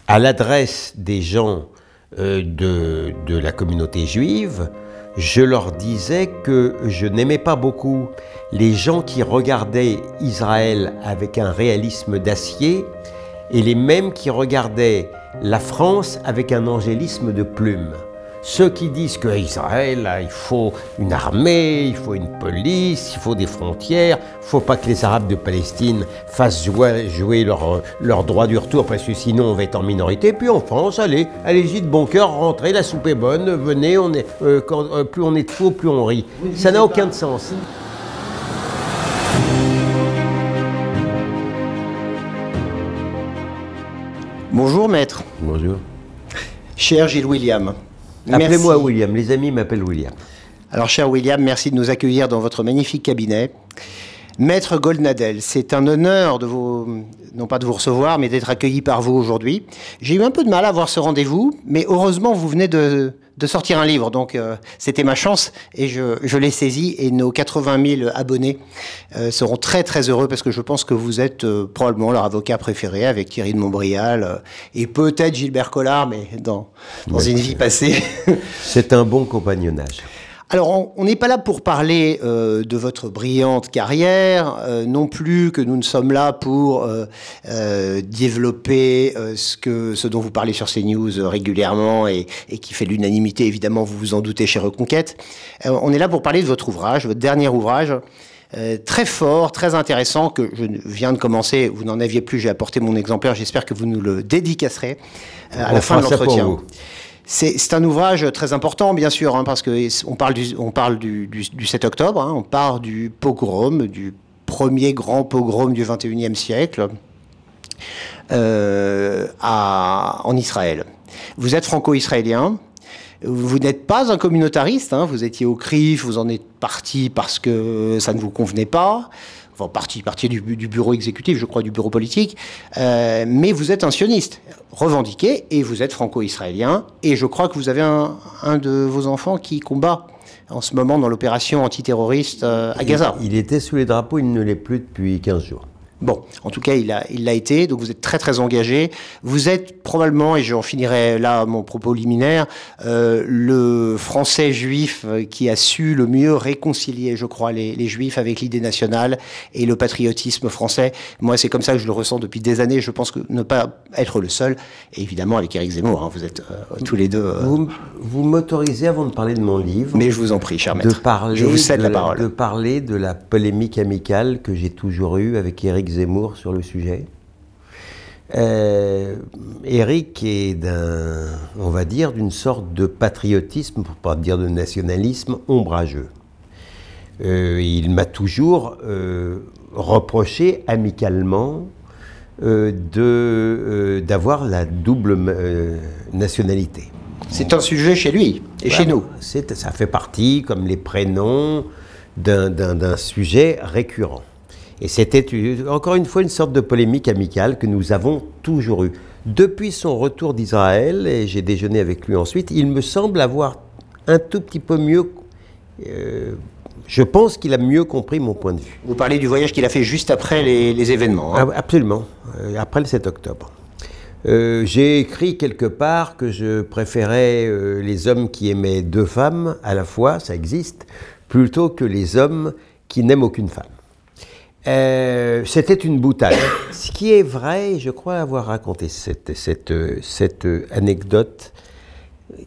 à l'adresse des gens de la communauté juive, je leur disais que je n'aimais pas beaucoup les gens qui regardaient Israël avec un réalisme d'acier et les mêmes qui regardaient la France avec un angélisme de plume. Ceux qui disent qu'Israël, il faut une armée, il faut une police, il faut des frontières, il ne faut pas que les Arabes de Palestine fassent jouer leur droit du retour parce que sinon on va être en minorité. Puis en France, allez-y de bon cœur, rentrez, la soupe est bonne, venez, plus on est de faux, plus on rit. Ça n'a aucun sens. Bonjour maître. Bonjour. Cher Gilles William. Appelez-moi William, les amis m'appellent William. Alors cher William, merci de nous accueillir dans votre magnifique cabinet. Maître Goldnadel, c'est un honneur de vous, non pas de vous recevoir, mais d'être accueilli par vous aujourd'hui. J'ai eu un peu de mal à avoir ce rendez-vous, mais heureusement vous venez de sortir un livre, donc c'était ma chance et je l'ai saisi et nos 80 000 abonnés seront très très heureux parce que je pense que vous êtes probablement leur avocat préféré avec Thierry de Montbrial et peut-être Gilbert Collard, mais dans une vie passée. C'est un bon compagnonnage. Alors, on n'est pas là pour parler de votre brillante carrière, non plus que nous ne sommes là pour développer ce dont vous parlez sur CNews régulièrement et qui fait l'unanimité, évidemment, vous vous en doutez, chez Reconquête. On est là pour parler de votre ouvrage, votre dernier ouvrage, très fort, très intéressant, que je viens de commencer. Vous n'en aviez plus, j'ai apporté mon exemplaire, j'espère que vous nous le dédicacerez à la fin de l'entretien. C'est un ouvrage très important, bien sûr, hein, parce qu'on parle du 7 octobre, hein, on parle du pogrom, du premier grand pogrom du XXIe siècle en Israël. Vous êtes franco-israélien, vous n'êtes pas un communautariste, hein, vous étiez au CRIF, vous en êtes parti parce que ça ne vous convenait pas. Enfin, parti du bureau exécutif, je crois, du bureau politique, mais vous êtes un sioniste revendiqué et vous êtes franco-israélien et je crois que vous avez un de vos enfants qui combat en ce moment dans l'opération antiterroriste à Gaza. Il était sous les drapeaux, il ne l'est plus depuis 15 jours. Bon, en tout cas, il l'a été, donc vous êtes très très engagé. Vous êtes probablement, et j'en finirai là mon propos liminaire, le Français juif qui a su le mieux réconcilier, je crois, les Juifs avec l'idée nationale et le patriotisme français. Moi, c'est comme ça que je le ressens depuis des années. Je pense que ne pas être le seul, et évidemment avec Éric Zemmour, hein, vous êtes tous les deux... Vous m'autorisez, avant de parler de mon livre... Mais je vous en prie, cher maître, je vous cède la parole. De parler de la polémique amicale que j'ai toujours eue avec Éric Zemmour sur le sujet. Éric est on va dire, d'une sorte de patriotisme, pour pas dire de nationalisme, ombrageux. Il m'a toujours reproché amicalement d'avoir la double nationalité. C'est un sujet chez lui et chez nous. Ça fait partie, comme les prénoms, d'un sujet récurrent. Et c'était encore une fois une sorte de polémique amicale que nous avons toujours eue. Depuis son retour d'Israël, et j'ai déjeuné avec lui ensuite, il me semble avoir un tout petit peu mieux... je pense qu'il a mieux compris mon point de vue. Vous parlez du voyage qu'il a fait juste après les événements. Hein. Absolument, après le 7 octobre. J'ai écrit quelque part que je préférais les hommes qui aimaient deux femmes à la fois, ça existe, plutôt que les hommes qui n'aiment aucune femme. C'était une boutade. Ce qui est vrai, je crois avoir raconté cette anecdote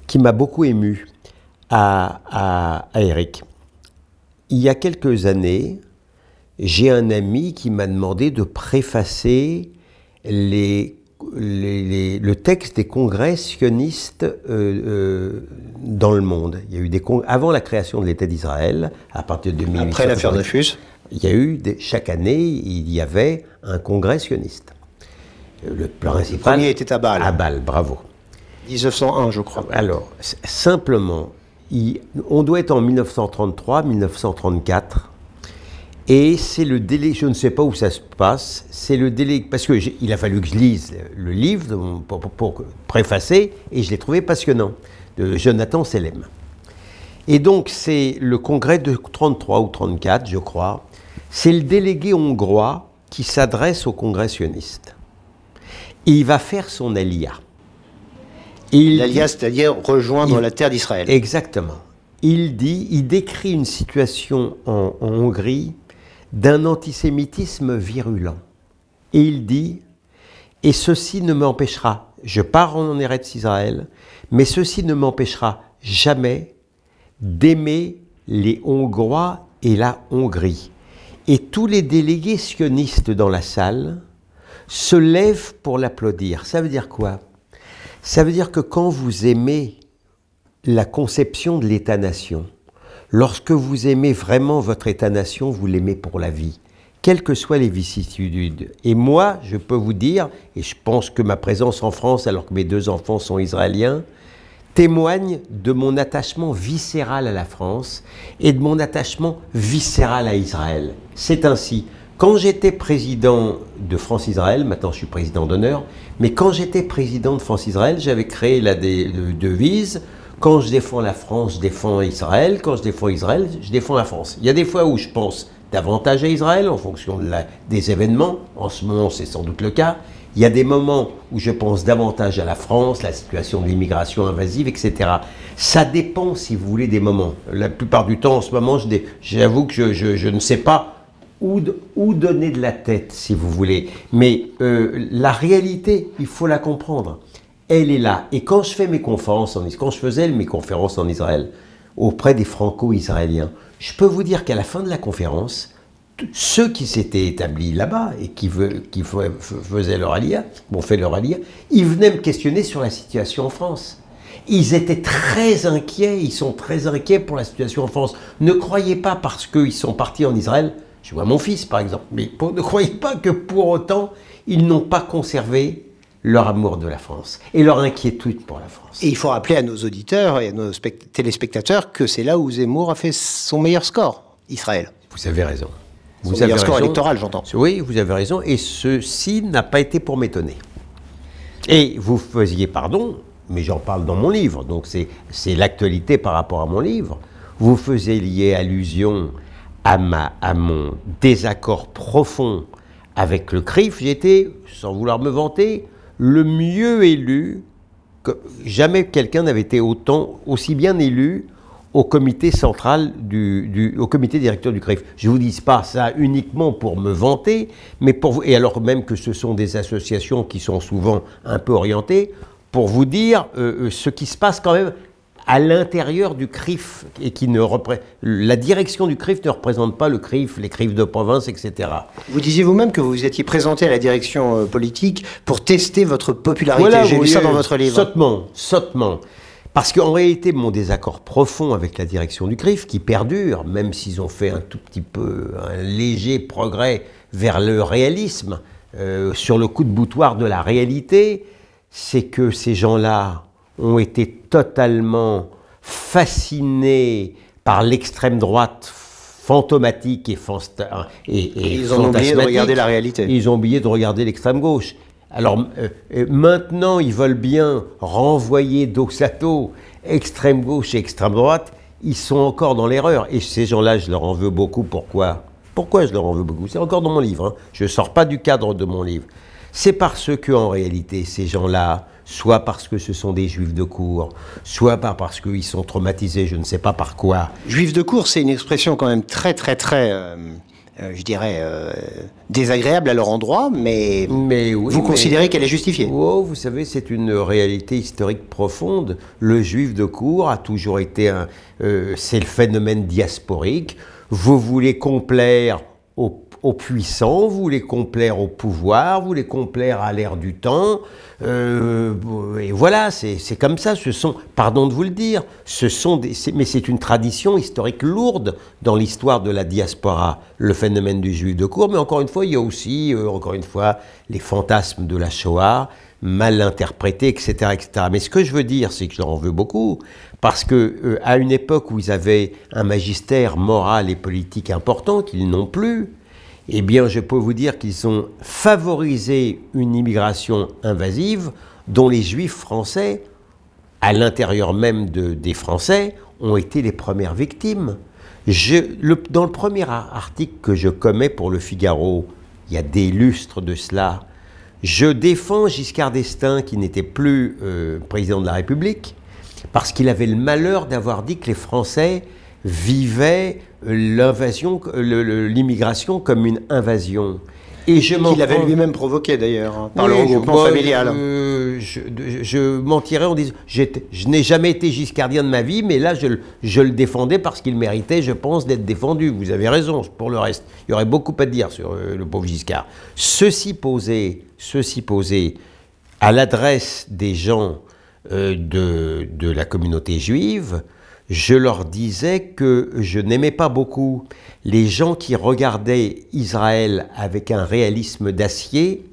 qui m'a beaucoup ému à Éric. Il y a quelques années, j'ai un ami qui m'a demandé de préfacer le texte des congrès sionistes dans le monde. Il y a eu avant la création de l'État d'Israël, à partir de 1800. Après l'affaire Dreyfus. Il y a eu, chaque année, il y avait un congrès sioniste. Le principal... Le premier était à Bâle. À Bâle, bravo. 1901, je crois. Alors, simplement, on doit être en 1933, 1934, et c'est le délai, je ne sais pas où ça se passe, c'est le délai, parce qu'il a fallu que je lise le livre pour préfacer, et je l'ai trouvé passionnant, de Jonathan Selem. Et donc, c'est le congrès de 33 ou 34, je crois. C'est le délégué hongrois qui s'adresse au congrès sioniste. Et il va faire son alia. L'alias, c'est-à-dire rejoindre la terre d'Israël. Exactement. Il décrit une situation en Hongrie d'un antisémitisme virulent. Et il dit, et ceci ne m'empêchera, je pars en Eretz Israël, mais ceci ne m'empêchera jamais d'aimer les Hongrois et la Hongrie. Et tous les délégués sionistes dans la salle se lèvent pour l'applaudir. Ça veut dire quoi? Ça veut dire que quand vous aimez la conception de l'État-nation, lorsque vous aimez vraiment votre État-nation, vous l'aimez pour la vie, quelles que soient les vicissitudes. Et moi, je peux vous dire, et je pense que ma présence en France, alors que mes 2 enfants sont israéliens, témoigne de mon attachement viscéral à la France et de mon attachement viscéral à Israël. C'est ainsi. Quand j'étais président de France-Israël, maintenant je suis président d'honneur, mais quand j'étais président de France-Israël, j'avais créé la devise « Quand je défends la France, je défends Israël. Quand je défends Israël, je défends la France ». Il y a des fois où je pense davantage à Israël en fonction des événements. En ce moment, c'est sans doute le cas. Il y a des moments où je pense davantage à la France, la situation de l'immigration invasive, etc. Ça dépend, si vous voulez, des moments. La plupart du temps, en ce moment, j'avoue que je ne sais pas où donner de la tête, si vous voulez. Mais la réalité, il faut la comprendre. Elle est là. Et quand je fais mes conférences, quand je faisais mes conférences en Israël, auprès des franco-israéliens, je peux vous dire qu'à la fin de la conférence, ceux qui s'étaient établis là-bas et qui faisaient leur aliyah, ils venaient me questionner sur la situation en France. Ils étaient très inquiets, ils sont très inquiets pour la situation en France. Ne croyez pas parce qu'ils sont partis en Israël, je vois mon fils par exemple, mais ne croyez pas que pour autant, ils n'ont pas conservé leur amour de la France et leur inquiétude pour la France. Et il faut rappeler à nos auditeurs et à nos téléspectateurs que c'est là où Zemmour a fait son meilleur score, Israël. Vous avez raison. Son meilleur score électoral, j'entends. Oui, vous avez raison, et ceci n'a pas été pour m'étonner. Et vous faisiez, pardon, mais j'en parle dans mon livre, donc c'est l'actualité par rapport à mon livre, vous faisiez allusion à mon désaccord profond avec le CRIF. J'étais, sans vouloir me vanter, le mieux élu, que jamais quelqu'un n'avait été aussi bien élu au comité central, au comité directeur du CRIF. Je ne vous dis pas ça uniquement pour me vanter, mais pour vous, et alors même que ce sont des associations qui sont souvent un peu orientées, pour vous dire ce qui se passe quand même à l'intérieur du CRIF, et la direction du CRIF ne représente pas le CRIF, les CRIF de province, etc. Vous disiez vous-même que vous étiez présenté à la direction politique pour tester votre popularité. Voilà, j'ai lu ça dans votre livre. Sottement. Parce qu'en réalité, mon désaccord profond avec la direction du CRIF, qui perdure, même s'ils ont fait un tout petit peu, un léger progrès vers le réalisme, sur le coup de boutoir de la réalité, c'est que ces gens-là ont été totalement fascinés par l'extrême droite fantomatique et ils ont oublié de regarder la réalité. Ils ont oublié de regarder l'extrême gauche. Alors maintenant, ils veulent bien renvoyer dos à dos extrême gauche et extrême droite. Ils sont encore dans l'erreur. Et ces gens-là, je leur en veux beaucoup. Pourquoi je leur en veux beaucoup? C'est encore dans mon livre. Hein. Je ne sors pas du cadre de mon livre. C'est parce qu'en réalité, ces gens-là, soit parce que ce sont des juifs de cour, soit parce qu'ils sont traumatisés, je ne sais pas par quoi. Juifs de cour, c'est une expression quand même très, je dirais, désagréable à leur endroit, mais oui, vous considérez qu'elle est justifiée? Oh, vous savez, c'est une réalité historique profonde. Le juif de cour a toujours été c'est le phénomène diasporique. Vous voulez complaire aux puissants, vous voulez complaire au pouvoir, vous voulez complaire à l'ère du temps. Et voilà, c'est comme ça. Ce sont, pardon de vous le dire, mais c'est une tradition historique lourde dans l'histoire de la diaspora, le phénomène du juif de cour. Mais encore une fois, il y a aussi, les fantasmes de la Shoah, mal interprétés, etc., etc. Mais ce que je veux dire, c'est que je leur en veux beaucoup, parce que à une époque où ils avaient un magistère moral et politique important, qu'ils n'ont plus, eh bien, je peux vous dire qu'ils ont favorisé une immigration invasive dont les Juifs français, à l'intérieur même des Français, ont été les premières victimes. Dans le premier article que je commets pour Le Figaro, il y a des lustres de cela, Je défends Giscard d'Estaing, qui n'était plus président de la République, parce qu'il avait le malheur d'avoir dit que les Français vivaient l'immigration comme une invasion. Et qu'il avait lui-même provoqué d'ailleurs, hein, par le regroupement familial. Je mentirais en disant, je n'ai jamais été giscardien de ma vie, mais là je le défendais parce qu'il méritait, je pense, d'être défendu. Vous avez raison, pour le reste. Il y aurait beaucoup à dire sur le pauvre Giscard. Ceci posé à l'adresse des gens de la communauté juive, je leur disais que je n'aimais pas beaucoup les gens qui regardaient Israël avec un réalisme d'acier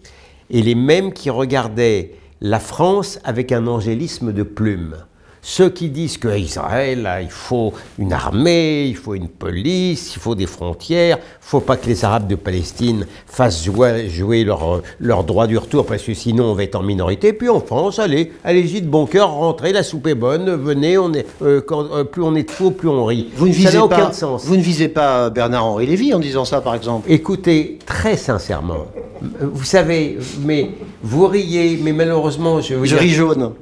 et les mêmes qui regardaient la France avec un angélisme de plume. Ceux qui disent qu'Israël, il faut une armée, il faut une police, il faut des frontières, il ne faut pas que les Arabes de Palestine fassent jouer leur droit du retour parce que sinon on va être en minorité. Puis en France, allez-y de bon cœur, rentrez, la soupe est bonne, venez, plus on est de faux, plus on rit. Ça n'a aucun sens. Vous ne visez pas Bernard-Henri Lévy en disant ça, par exemple? Écoutez, très sincèrement, vous savez, mais vous riez, mais malheureusement... Je ris jaune.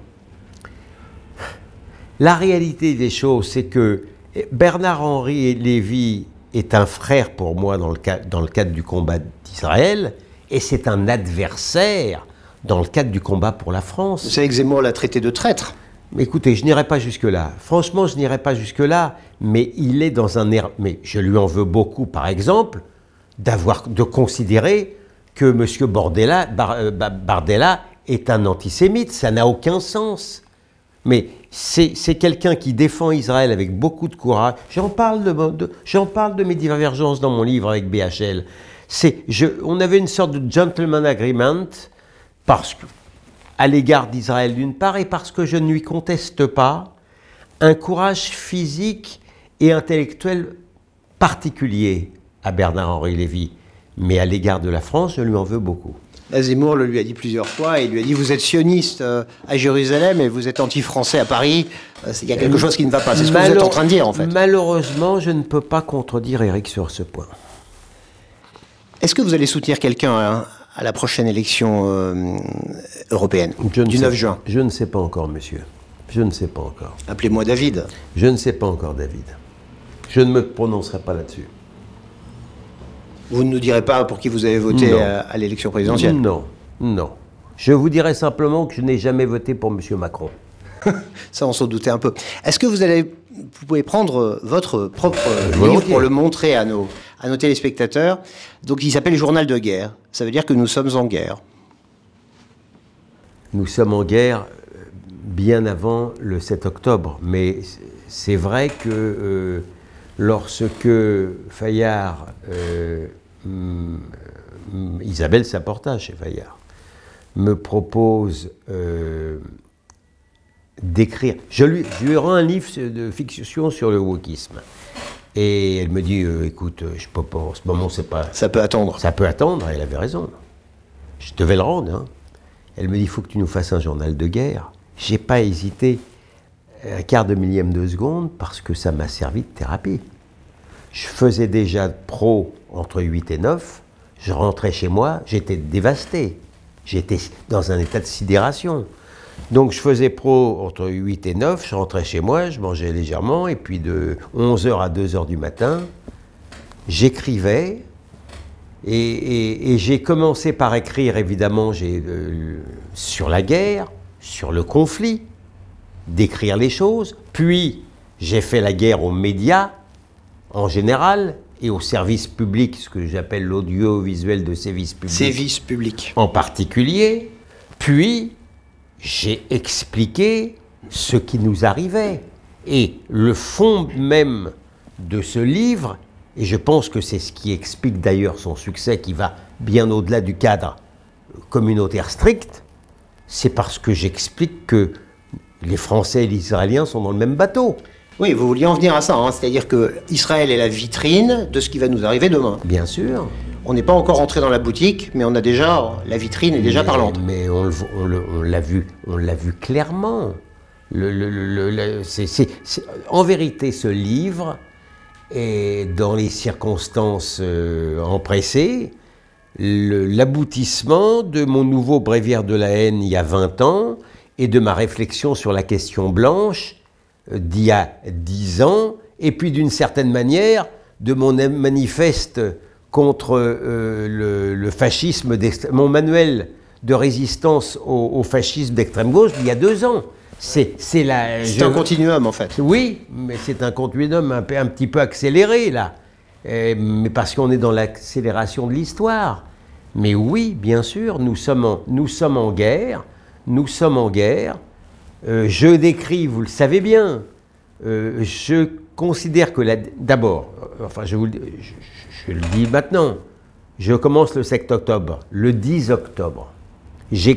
La réalité des choses, c'est que Bernard-Henri Lévy est un frère pour moi dans le cadre du combat d'Israël, et c'est un adversaire dans le cadre du combat pour la France. Vous savez que Zemmour l'a traité de traître. Écoutez, je n'irai pas jusque-là. Franchement, je n'irai pas jusque-là, mais il est dans un erreur. Mais je lui en veux beaucoup, par exemple, de considérer que M. Bardella est un antisémite. Ça n'a aucun sens. Mais c'est quelqu'un qui défend Israël avec beaucoup de courage. J'en parle de mes divergences dans mon livre avec BHL. On avait une sorte de gentleman agreement à l'égard d'Israël d'une part, et parce que je ne lui conteste pas un courage physique et intellectuel particulier à Bernard-Henri Lévy. Mais à l'égard de la France, je lui en veux beaucoup. Zemmour le lui a dit plusieurs fois, et il lui a dit « Vous êtes sioniste à Jérusalem et vous êtes anti-français à Paris. Il y a quelque chose qui ne va pas. » C'est ce que vous êtes en train de dire, en fait. Malheureusement, je ne peux pas contredire Éric sur ce point. Est-ce que vous allez soutenir quelqu'un à la prochaine élection européenne du 9 juin? Je ne sais pas encore, monsieur. Je ne sais pas encore. Appelez-moi David. Je ne sais pas encore, David. Je ne me prononcerai pas là-dessus. Vous ne nous direz pas pour qui vous avez voté à l'élection présidentielle? Non, non. Je vous dirai simplement que je n'ai jamais voté pour M. Macron. Ça, on s'en doutait un peu. Est-ce que vous pouvez prendre votre propre livre pour le montrer à nos téléspectateurs? Donc, il s'appelle Journal de guerre. Ça veut dire que nous sommes en guerre. Nous sommes en guerre bien avant le 7 octobre. Mais c'est vrai que lorsque Fayard... Isabelle Saporta, chez Fayard, me propose d'écrire. Je lui rends un livre de fiction sur le wokisme. Et elle me dit, écoute, je peux pas, en ce moment, c'est pas... Ça peut attendre. Ça peut attendre, elle avait raison. Je devais le rendre. Hein. Elle me dit, il faut que tu nous fasses un journal de guerre. J'ai pas hésité un quart de millième de seconde parce que ça m'a servi de thérapie. Je faisais déjà pro entre 8 et 9, je rentrais chez moi, j'étais dévasté. J'étais dans un état de sidération. Donc je faisais pro entre 8 et 9, je rentrais chez moi, je mangeais légèrement, et puis de 11h à 2h du matin, j'écrivais, et j'ai commencé par écrire, évidemment, sur la guerre, sur le conflit, d'écrire les choses, puis j'ai fait la guerre aux médias, en général, et au service public, ce que j'appelle l'audiovisuel de service public. Service public. En particulier. Puis, j'ai expliqué ce qui nous arrivait. Et le fond même de ce livre, et je pense que c'est ce qui explique d'ailleurs son succès, qui va bien au-delà du cadre communautaire strict, c'est parce que j'explique que les Français et les Israéliens sont dans le même bateau. Oui, vous vouliez en venir à ça, hein, c'est-à-dire que Israël est la vitrine de ce qui va nous arriver demain. Bien sûr. On n'est pas encore entré dans la boutique, mais on a déjà, la vitrine est déjà parlante. Mais on l'a vu clairement. En vérité, ce livre est dans les circonstances empressées. l'aboutissement de mon nouveau bréviaire de la haine il y a 20 ans et de ma réflexion sur la question blanche d'il y a 10 ans, et puis d'une certaine manière de mon manifeste contre le fascisme, mon manuel de résistance au fascisme d'extrême gauche il y a 2 ans. C'est un continuum en fait. Oui, mais c'est un continuum un petit peu accéléré là. Mais parce qu'on est dans l'accélération de l'histoire. Mais oui, bien sûr, nous sommes en guerre. Nous sommes en guerre. Je décris, vous le savez bien, je considère que d'abord, enfin je le dis maintenant, je commence le 7 octobre, le 10 octobre, je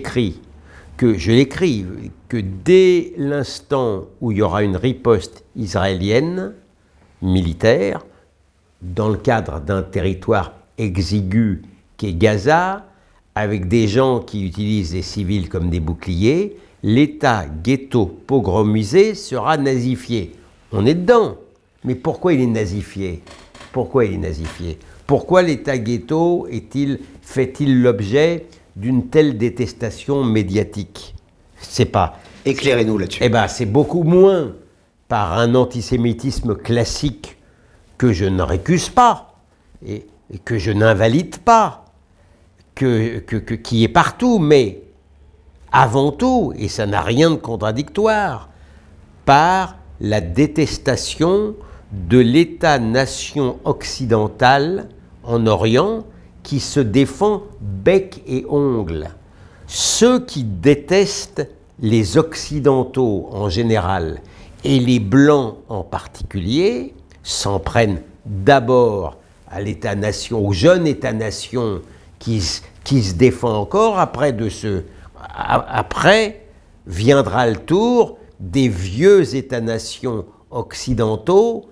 l'écris que dès l'instant où il y aura une riposte israélienne, militaire, dans le cadre d'un territoire exigu qui est Gaza, avec des gens qui utilisent les civils comme des boucliers, l'État ghetto-pogromisé sera nazifié. On est dedans. Mais pourquoi il est nazifié? Pourquoi il est nazifié? Pourquoi l'État ghetto fait-il l'objet d'une telle détestation médiatique? C'est pas... Éclairez-nous là-dessus. Eh bien, c'est beaucoup moins par un antisémitisme classique que je ne récuse pas et que je n'invalide pas, qui est partout, mais avant tout, et ça n'a rien de contradictoire, par la détestation de l'État-nation occidental en Orient qui se défend bec et ongle. Ceux qui détestent les Occidentaux en général et les Blancs en particulier s'en prennent d'abord à l'État-nation, au jeune État-nation qui se défend encore. Après viendra le tour des vieux États-nations occidentaux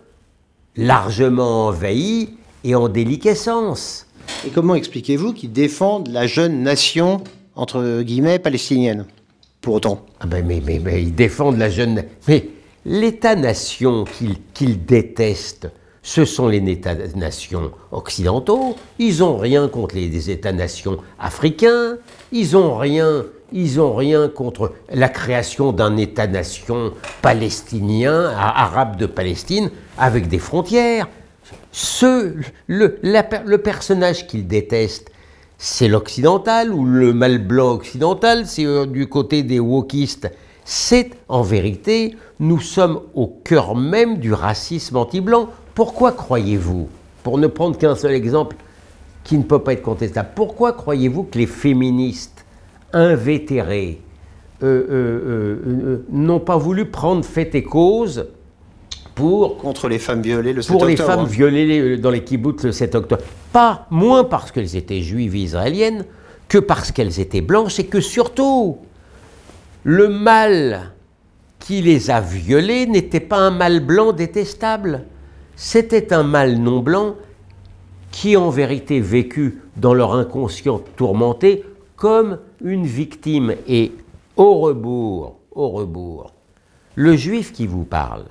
largement envahis et en déliquescence. Et comment expliquez-vous qu'ils défendent la jeune nation, entre guillemets, palestinienne, pour autant? Ah ben mais ils défendent la jeune... Mais l'État-nation qu'ils détestent, ce sont les États-nations occidentaux. Ils n'ont rien contre les États-nations africains. Ils n'ont rien contre la création d'un État-nation palestinien, arabe de Palestine, avec des frontières. Le personnage qu'ils détestent, c'est l'occidental ou le mâle blanc occidental, c'est du côté des wokistes. C'est, en vérité, nous sommes au cœur même du racisme anti-blanc. Pourquoi croyez-vous, pour ne prendre qu'un seul exemple qui ne peut pas être contestable, pourquoi croyez-vous que les féministes invétérés n'ont pas voulu prendre fait et cause contre les femmes violées le 7 octobre. Pour les femmes violées dans les kibboutz le 7 octobre. Pas moins parce qu'elles étaient juives et israéliennes que parce qu'elles étaient blanches et que surtout, le mâle qui les a violées n'était pas un mâle blanc détestable. C'était un mâle non blanc qui en vérité vécut dans leur inconscient tourmenté comme une victime. Et au rebours, le juif qui vous parle,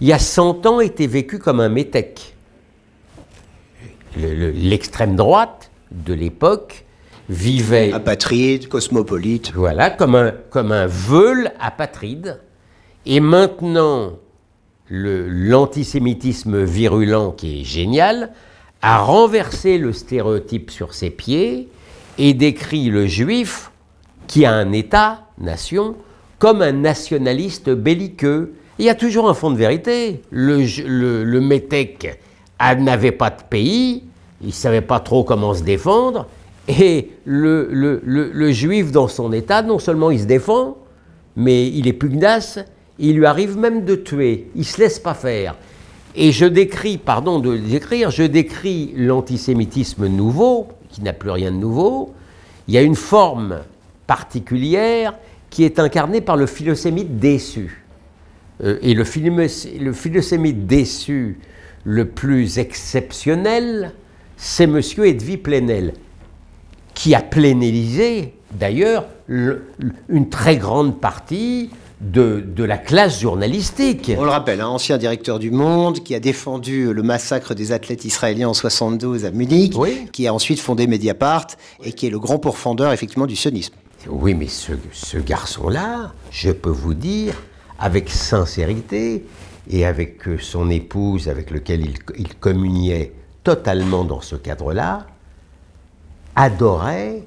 il y a 100 ans, était vécu comme un métèque. L'extrême droite de l'époque vivait... Apatride, cosmopolite. Voilà, comme un veule apatride. Et maintenant, l'antisémitisme virulent, qui est génial, a renversé le stéréotype sur ses pieds et décrit le juif, qui a un État, nation, comme un nationaliste belliqueux. Il y a toujours un fond de vérité. Le métèque n'avait pas de pays, il ne savait pas trop comment se défendre, et le juif dans son état, non seulement il se défend, mais il est pugnace, il lui arrive même de tuer, il ne se laisse pas faire. Et je décris l'antisémitisme nouveau, qui n'a plus rien de nouveau. Il y a une forme particulière qui est incarnée par le philosémite déçu. Et le philosémite déçu le plus exceptionnel, c'est M. Edwy Plenel, qui a plénélisé d'ailleurs une très grande partie de la classe journalistique. On le rappelle, un ancien directeur du Monde qui a défendu le massacre des athlètes israéliens en 72 à Munich, Oui. qui a ensuite fondé Mediapart et qui est le grand pourfendeur effectivement du sionisme. Oui, mais ce garçon-là, je peux vous dire, avec sincérité, et avec son épouse, avec lequel il communiait totalement dans ce cadre-là, adorait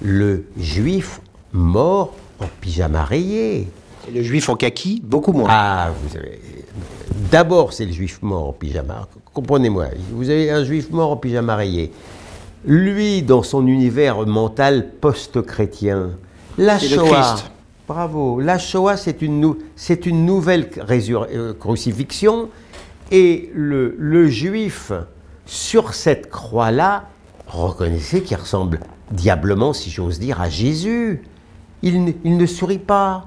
le juif mort en pyjama rayé. Et le juif en kaki, beaucoup moins. Ah, vous savez, d'abord c'est le juif mort en pyjama, comprenez-moi, vous avez un juif mort en pyjama rayé. Lui, dans son univers mental post-chrétien, la C'est le Shoah, Christ. bravo, la Shoah c'est une nouvelle crucifixion, et le juif, sur cette croix-là, reconnaissez qu'il ressemble diablement, si j'ose dire, à Jésus. Il ne sourit pas,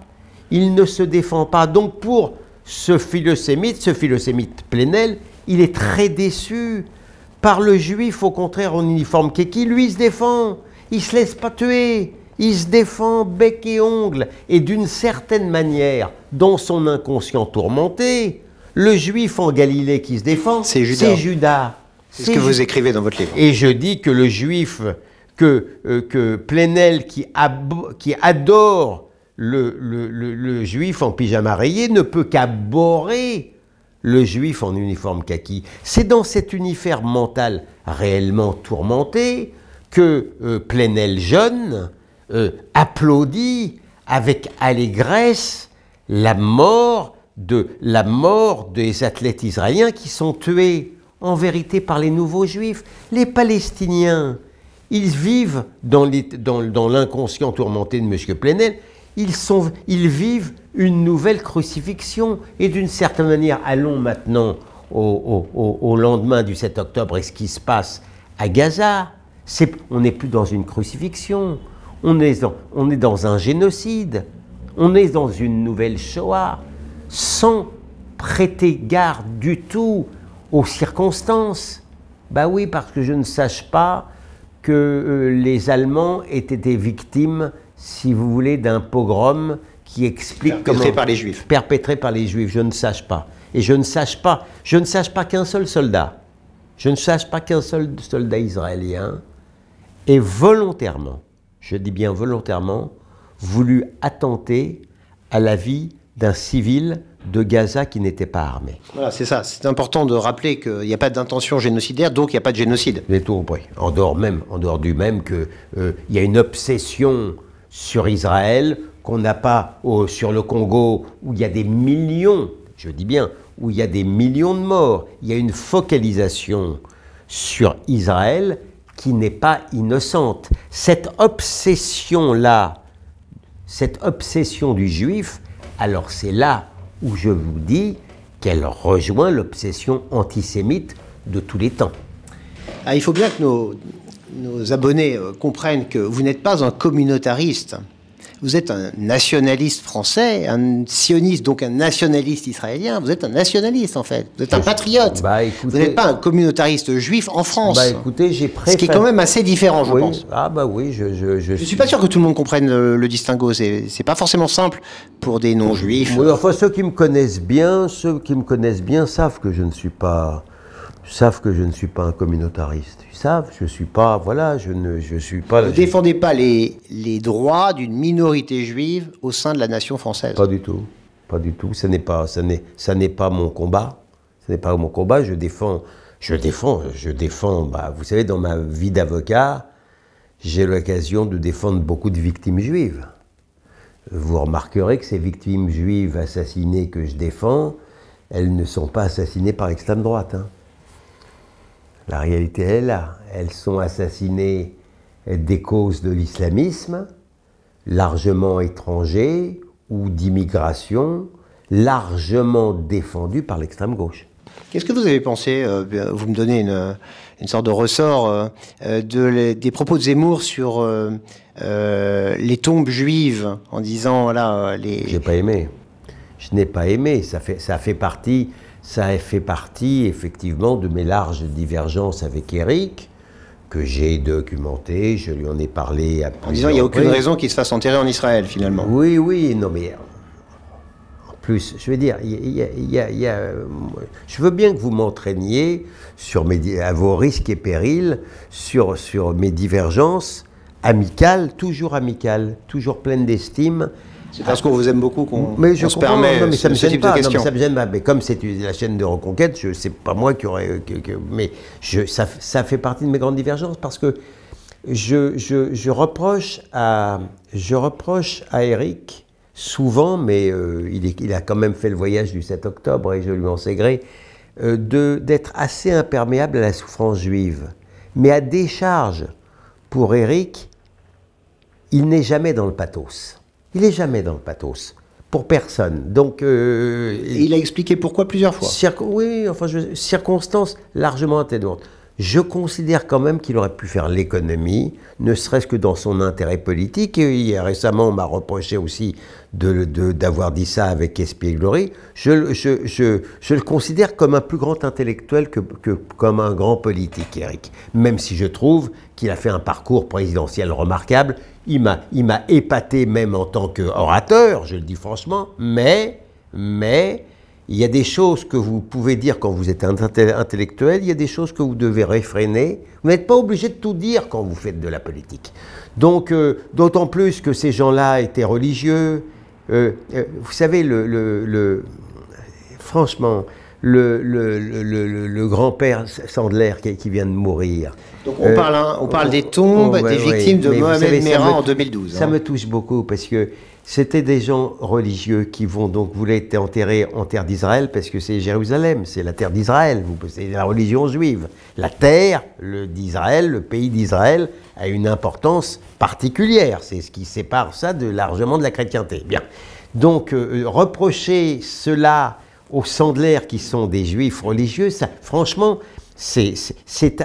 il ne se défend pas. Donc pour ce philosémite Plenel, il est très déçu par le juif, au contraire, en uniforme kéki. Lui, il se défend, il ne se laisse pas tuer, il se défend bec et ongle. Et d'une certaine manière, dans son inconscient tourmenté, le juif en Galilée qui se défend, C'est Judas. Judas. C'est ce que vous écrivez dans votre livre. Et je dis que le juif, que Plenel qui adore le juif en pyjama rayé ne peut qu'abhorrer le juif en uniforme kaki. C'est dans cet univers mental réellement tourmenté que Plenel jeune applaudit avec allégresse la mort des athlètes israéliens qui sont tués en vérité par les nouveaux juifs. Les Palestiniens, ils vivent dans l'inconscient tourmenté de M. Plenel, ils vivent une nouvelle crucifixion. Et d'une certaine manière, allons maintenant au lendemain du 7 octobre et ce qui se passe à Gaza. On n'est plus dans une crucifixion, on est dans un génocide, on est dans une nouvelle Shoah, sans prêter garde du tout aux circonstances. Bah oui, parce que je ne sache pas que les Allemands aient été victimes, si vous voulez, d'un pogrom qui explique Perpétré par les Juifs. Perpétré par les Juifs, je ne sache pas. Et je ne sache pas qu'un seul soldat, israélien ait volontairement, je dis bien volontairement, voulu attenter à la vie d'un civil de Gaza qui n'était pas armé. Voilà, c'est ça. C'est important de rappeler qu'il n'y a pas d'intention génocidaire, donc il n'y a pas de génocide. Mais tout compris. En dehors du même qu'il y a une obsession sur Israël qu'on n'a pas sur le Congo, où il y a des millions, je dis bien, où il y a des millions de morts. Il y a une focalisation sur Israël qui n'est pas innocente. Cette obsession-là, cette obsession du juif, alors c'est là où je vous dis qu'elle rejoint l'obsession antisémite de tous les temps. Ah, il faut bien que nos abonnés comprennent que vous n'êtes pas un communautariste. Vous êtes un nationaliste français, un sioniste, donc un nationaliste israélien. Vous êtes un nationaliste, en fait. Vous êtes un patriote. Bah, écoutez, vous n'êtes pas un communautariste juif en France. Bah, écoutez, j'ai ce qui est quand même assez différent, je oui. pense. Ah bah oui, Je suis pas sûr que tout le monde comprenne le distinguo. C'est pas forcément simple pour des non-juifs. Oui, enfin, ceux qui me connaissent bien savent que je ne suis pas un communautariste. Ils savent, je suis pas, voilà, je suis pas. Vous ne défendez pas les droits d'une minorité juive au sein de la nation française. Pas du tout, pas du tout. Ça n'est pas mon combat. Ce n'est pas mon combat. Je défends. Bah, vous savez, dans ma vie d'avocat, j'ai l'occasion de défendre beaucoup de victimes juives. Vous remarquerez que ces victimes juives assassinées que je défends, elles ne sont pas assassinées par l'extrême droite. Hein. La réalité est là. Elles sont assassinées des causes de l'islamisme, largement étrangers, ou d'immigration, largement défendues par l'extrême gauche. Qu'est-ce que vous avez pensé, vous me donnez une sorte de ressort, des propos de Zemmour sur les tombes juives, en disant, voilà, les... J'ai pas aimé. Je n'ai pas aimé. Ça a fait partie effectivement de mes larges divergences avec Éric, que j'ai documenté, je lui en ai parlé à plusieurs En disant, il n'y a aucune reprises. raison qu'il se fasse enterrer en Israël, finalement. Oui, non mais plus. Je veux dire, je veux bien que vous m'entraîniez à vos risques et périls, sur mes divergences amicales, toujours pleines d'estime. C'est parce qu'on vous aime beaucoup qu'on se comprends, permet non, mais ça me ce gêne type pas, de questions. non, mais ça me gêne pas. Mais comme c'est la chaîne de Reconquête, c'est pas moi qui aurais... mais ça fait partie de mes grandes divergences, parce que je reproche à Éric, souvent, mais il a quand même fait le voyage du 7 octobre, et je lui en sais gré, d'être assez imperméable à la souffrance juive. Mais à décharge, pour Éric, il n'est jamais dans le pathos. Il n'est jamais dans le pathos, pour personne. Donc, et il a expliqué pourquoi plusieurs fois. Oui, enfin, circonstances largement atténuantes. Je considère quand même qu'il aurait pu faire l'économie, ne serait-ce que dans son intérêt politique. Et récemment, on m'a reproché aussi d'avoir dit ça avec espièglerie. Je le considère comme un plus grand intellectuel que comme un grand politique, Éric. Même si je trouve qu'il a fait un parcours présidentiel remarquable. Il m'a épaté même en tant qu'orateur, je le dis franchement, mais il y a des choses que vous pouvez dire quand vous êtes un intellectuel, il y a des choses que vous devez réfréner. Vous n'êtes pas obligé de tout dire quand vous faites de la politique. Donc, d'autant plus que ces gens-là étaient religieux. Vous savez, franchement, le grand-père Sandler qui vient de mourir. Donc on parle des tombes des victimes de Mohamed Merah en 2012. Ça me touche beaucoup, parce que c'était des gens religieux qui voulaient être enterrés en terre d'Israël, parce que c'est Jérusalem, c'est la terre d'Israël, c'est la religion juive. La terre d'Israël, le pays d'Israël, a une importance particulière. C'est ce qui sépare ça largement de la chrétienté. Bien. Donc, reprocher cela aux Sandler, qui sont des juifs religieux, ça, franchement, c'est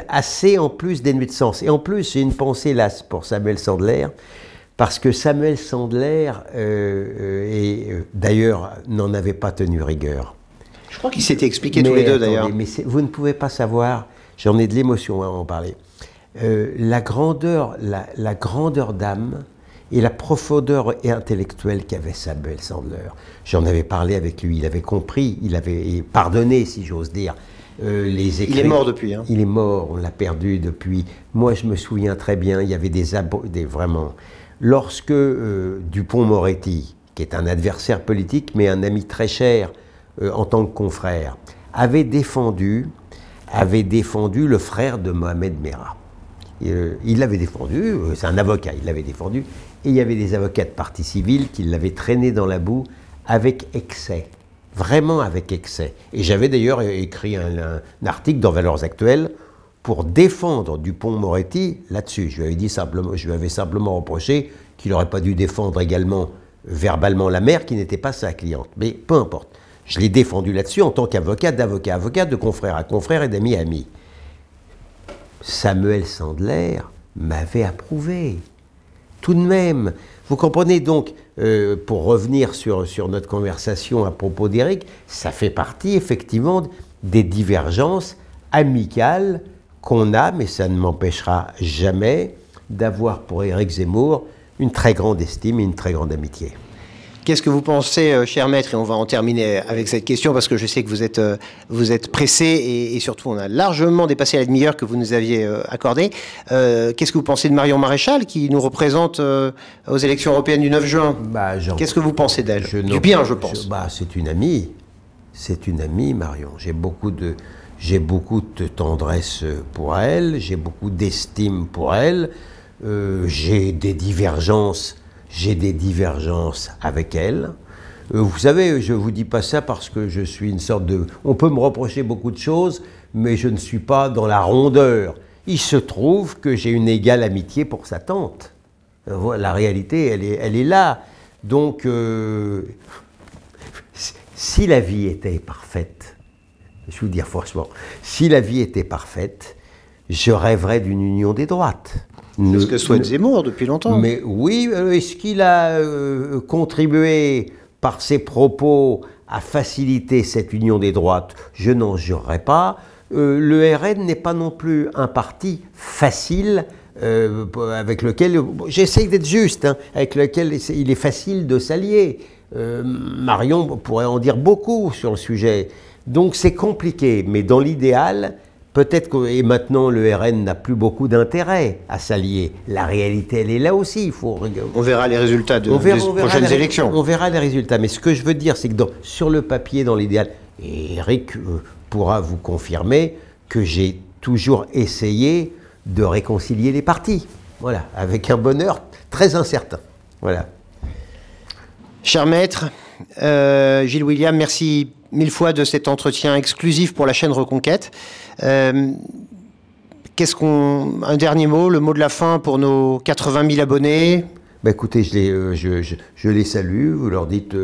assez en plus dénué de sens. Et en plus, j'ai une pensée là pour Samuel Sandler, parce que Samuel Sandler, d'ailleurs, n'en avait pas tenu rigueur. Je crois qu'ils s'étaient expliqués tous les deux, d'ailleurs. Mais vous ne pouvez pas savoir, j'en ai de l'émotion à en parler, la grandeur d'âme et la profondeur intellectuelle qu'avait Samuel Sandler. J'en avais parlé avec lui, il avait compris, il avait pardonné, si j'ose dire, les écrits. Il est mort depuis. Hein. Il est mort, on l'a perdu depuis. Moi, je me souviens très bien, il y avait vraiment... Lorsque Dupond-Moretti, qui est un adversaire politique, mais un ami très cher en tant que confrère, avait défendu le frère de Mohamed Merah. Il l'avait défendu, c'est un avocat, il l'avait défendu, et il y avait des avocats de partie civile qui l'avaient traîné dans la boue avec excès, vraiment avec excès. Et j'avais d'ailleurs écrit un article dans Valeurs Actuelles pour défendre Dupond-Moretti là-dessus. Je lui avais simplement reproché qu'il n'aurait pas dû défendre également verbalement la mère qui n'était pas sa cliente. Mais peu importe. Je l'ai défendu là-dessus en tant qu'avocat, d'avocat à avocat, de confrère à confrère et d'ami à ami. Samuel Sandler m'avait approuvé. Tout de même. Vous comprenez donc, pour revenir sur notre conversation à propos d'Éric, ça fait partie effectivement des divergences amicales qu'on a, mais ça ne m'empêchera jamais d'avoir pour Éric Zemmour une très grande estime et une très grande amitié. Qu'est-ce que vous pensez, cher maître, et on va en terminer avec cette question, parce que je sais que vous êtes pressé, et surtout on a largement dépassé la demi-heure que vous nous aviez accordée. Qu'est-ce que vous pensez de Marion Maréchal, qui nous représente aux élections européennes du 9 juin? Qu'est-ce que vous pensez d'elle? Du bien, je pense. C'est une amie. C'est une amie, Marion. J'ai beaucoup de tendresse pour elle, j'ai beaucoup d'estime pour elle, j'ai des divergences avec elle. Vous savez, je ne vous dis pas ça parce que je suis une sorte de... On peut me reprocher beaucoup de choses, mais je ne suis pas dans la rondeur. Il se trouve que j'ai une égale amitié pour sa tante. La réalité, elle est là. Donc, si la vie était parfaite, je vous dire franchement, si la vie était parfaite, je rêverais d'une union des droites. C'est ce que souhaite Zemmour depuis longtemps. Mais oui, est-ce qu'il a contribué par ses propos à faciliter cette union des droites? Je n'en jurerai pas. Le RN n'est pas non plus un parti facile avec lequel, j'essaie d'être juste, hein, avec lequel il est facile de s'allier. Marion pourrait en dire beaucoup sur le sujet. Donc c'est compliqué, mais dans l'idéal, peut-être que, et maintenant le RN n'a plus beaucoup d'intérêt à s'allier. La réalité, elle est là aussi. Il faut... On verra les résultats des prochaines élections. On verra les résultats. Mais ce que je veux dire, c'est que sur le papier, dans l'idéal, et Eric pourra vous confirmer que j'ai toujours essayé de réconcilier les partis. Voilà, avec un bonheur très incertain. Voilà. Cher maître, Gilles William, merci mille fois de cet entretien exclusif pour la chaîne Reconquête. Un dernier mot, le mot de la fin pour nos 80 000 abonnés? Bah écoutez, je les salue, vous leur dites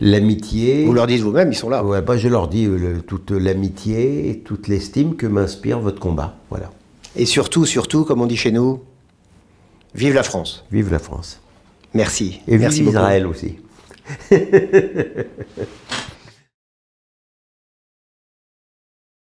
l'amitié. Vous leur dites vous-même, ils sont là. Ouais, bah je leur dis toute l'amitié et toute l'estime que m'inspire votre combat. Voilà. Et surtout, comme on dit chez nous, vive la France. Vive la France. Merci. Et Merci vive beaucoup. Israël aussi.